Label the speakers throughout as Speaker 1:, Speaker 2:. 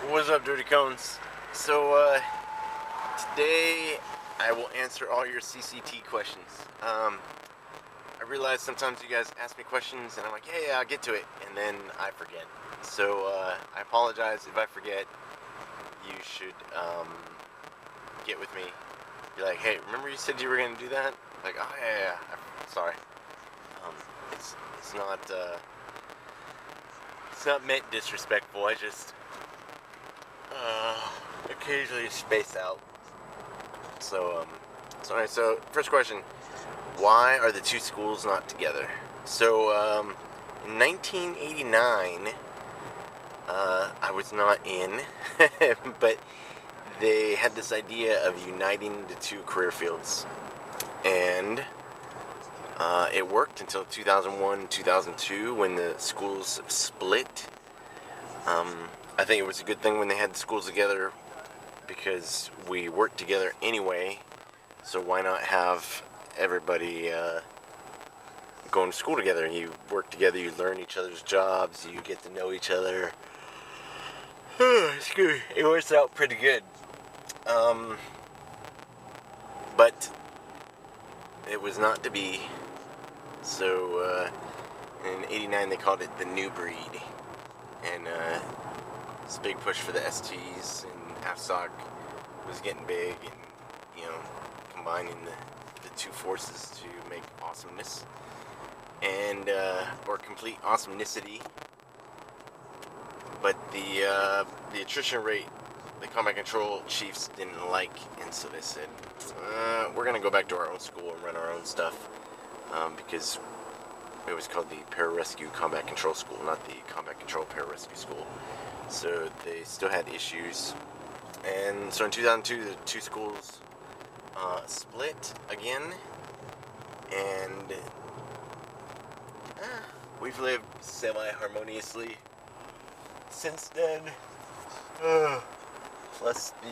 Speaker 1: What's up, Dirty Cones? Today I will answer all your CCT questions. I realize sometimes you guys ask me questions and I'm like, yeah, I'll get to it, and then I forget. So, I apologize if I forget. You should, get with me. Be like, hey, remember you said you were gonna do that? Like, oh, yeah. I'm sorry. It's not meant disrespectful. I just, occasionally space out. So first question, why are the two schools not together? So, in 1989, I was not in, but they had this idea of uniting the two career fields, and it worked until 2001, 2002, when the schools split. I think it was a good thing when they had the schools together, because we worked together anyway, so why not have everybody going to school together? You work together, you learn each other's jobs, you get to know each other. Excuse me. It works out pretty good. But it was not to be. So in '89 they called it the new breed, and this big push for the STs, and AFSOC was getting big, and combining the two forces to make awesomeness, and or complete awesomenessity. But the attrition rate the combat control chiefs didn't like, and so they said, we're gonna go back to our own school and run our own stuff, because it was called the Pararescue Combat Control School, not the Combat Control Pararescue School. So they still had issues, and so in 2002 the two schools split again, and we've lived semi-harmoniously since then. Plus the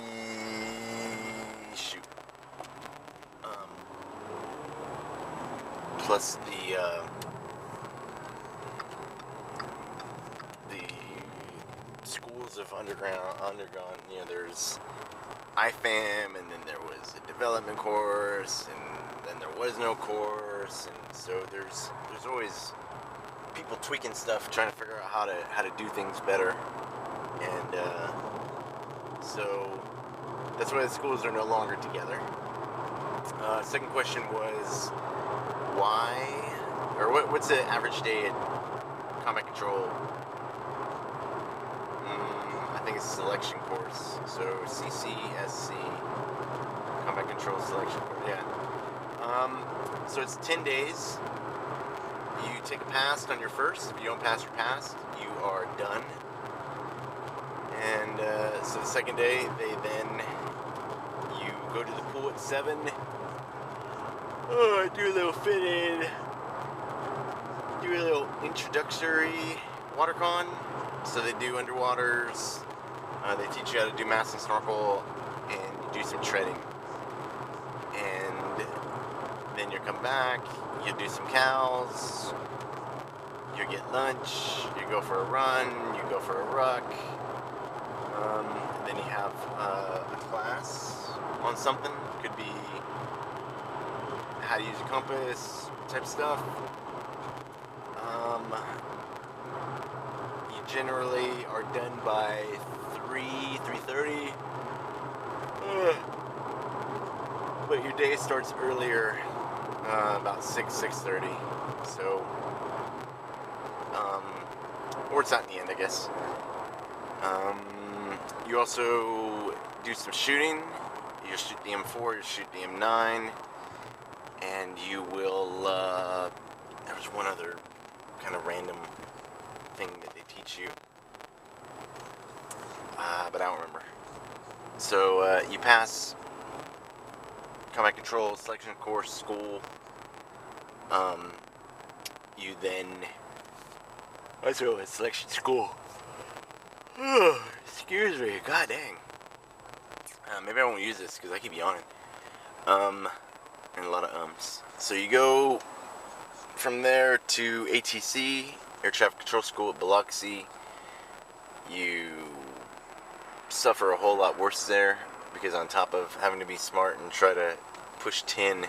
Speaker 1: schools have undergone, there's IFAM, and then there was a development course, and then there was no course, and so there's always people tweaking stuff, trying to figure out how to do things better, and so that's why the schools are no longer together. Second question was why, or what's the average day at combat control? I think it's a selection course. So CCSC, combat control selection course. Yeah. So it's 10 days. You take a pass on your first. If you don't pass your pass, you are done. And so the second day, you go to the pool at 7. Do a little fit-in, do a little introductory water con. So they do underwaters, they teach you how to do mask and snorkel, and you do some treading. And then you come back, you do some cows, you get lunch, you go for a run, you go for a ruck. Then you have a class on something. Could be how to use a compass type stuff. You generally are done by 3:30. But your day starts earlier, about 6:30. So, or it's not in the end, I guess. You also do some shooting. You shoot the M4, you shoot the M9, and you will, there was one other kind of random thing that they teach you, but I don't remember. So, you pass combat control selection course school. You then, let's go with selection school. Excuse me, god dang. Maybe I won't use this because I keep yawning. And a lot of ums. So you go from there to ATC, Air Traffic Control School at Biloxi. You suffer a whole lot worse there, because on top of having to be smart and try to push tin,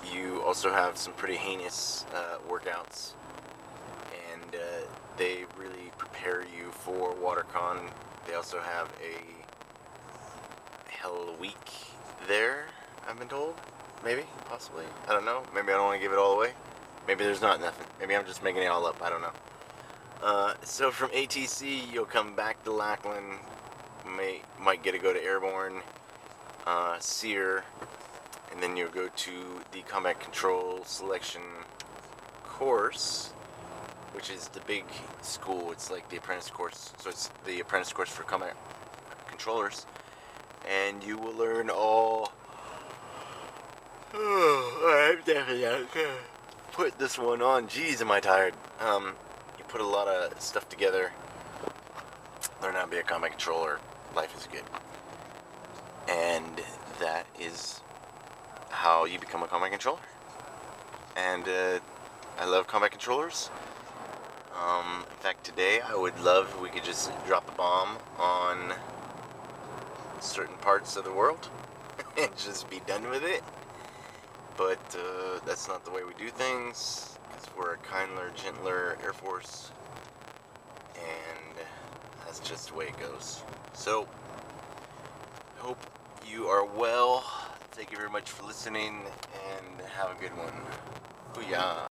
Speaker 1: you also have some pretty heinous workouts, and they really prepare you for WaterCon. They also have a hell of a week there, I've been told. Maybe, possibly, I don't know. Maybe I don't want to give it all away. Maybe there's not nothing. Maybe I'm just making it all up, I don't know. So from ATC, you'll come back to Lackland, might get to go to Airborne, SEER, and then you'll go to the Combat Control Selection course, which is the big school. It's like the apprentice course, so it's the apprentice course for combat controllers, and you will learn all. I'm definitely not gonna put this one on. Jeez, am I tired. You put a lot of stuff together, learn how to be a combat controller. Life is good, and that is how you become a combat controller. And I love combat controllers. In fact, today I would love if we could just drop a bomb on certain parts of the world and just be done with it. But that's not the way we do things, because we're a kinder, gentler Air Force, and that's just the way it goes. So, I hope you are well. Thank you very much for listening, and have a good one. Hooyah.